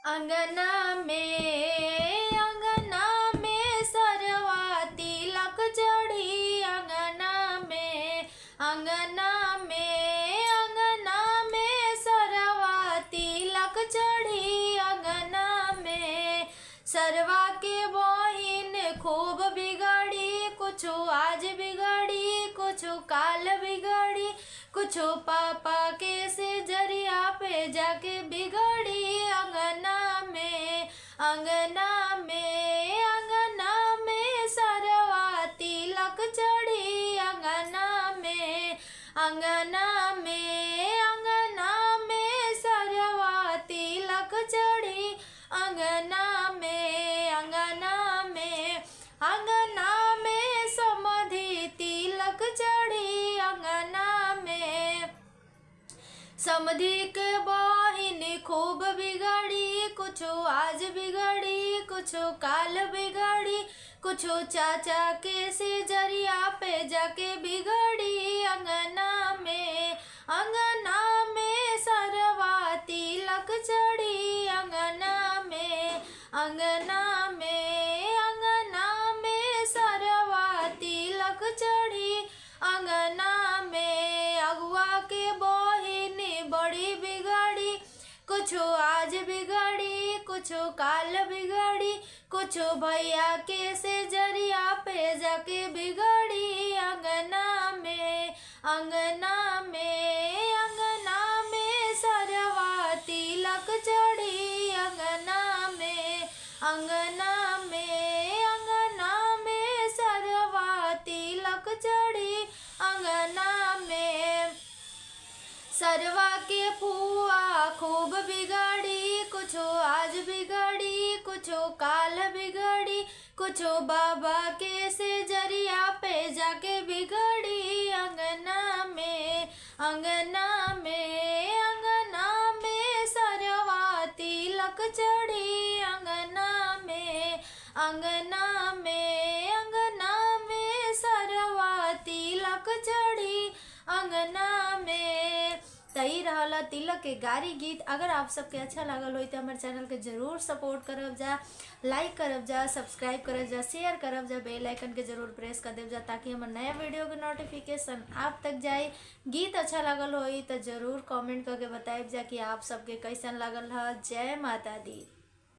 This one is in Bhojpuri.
अंगना में सरवा तिलक चढ़ी। अंगना में सरवा तिलक चढ़ी। अंगना में सरवा के बहिन खूब बिगड़ी, कुछ आज बिगड़ी कुछ काल बिगड़ी, कुछ पापा के से जरिया पे जाके बिगड़ी। अंगना में सरवा तिलक चढ़ी। अंगना में सरवा तिलक चढ़ी। अंगना में समधि तिलक चढ़ी। अंगना में समधि के बहिन खूब बिगड़ी, कुछ आज बिगड़ी कुछ काल बिगड़ी, कुछ चाचा के से जरिया पे जाके बिगड़ी। अंगना में सरवा तिलक चढ़ी। अंगना में सरवा तिलक चढ़ी। अंगना में अगुआ के बहिन बड़ी बिगड़ी, कुछ आज बिगड़ी कुछ काल बिगड़ी, कुछ भैया के से जरिया पे जाके बिगड़ी। अंगना में सरवा तिलक चढ़ी। अंगना में सरवा तिलक चढ़ी। अंगना में सरवा के फुआ खूब बिगड़ी, कुछ आज बिगड़ी कुछ काल बिगड़ी, कुछ बाबा के से जरिया पे जाके बिगड़ी। अंगना में सरवा तिलक चढ़ी। अंगना में सरवा तिलक चढ़ी। अंगना में तई रहला तिलक के गारी गीत। अगर आप सबके अच्छा लागल हो तो हमारे चैनल के जरूर सपोर्ट करब जा, लाइक करब जा, सब्सक्राइब करब जा, शेयर करब जा, बेल आइकन के जरूर प्रेस कर देव जा ताकि हमारे नया वीडियो के नोटिफिकेशन आप तक जाए। गीत अच्छा लागल हो तो जरूर कमेंट करके बताएब जा कि आप सबके कैसन लागल है। जय माता दी।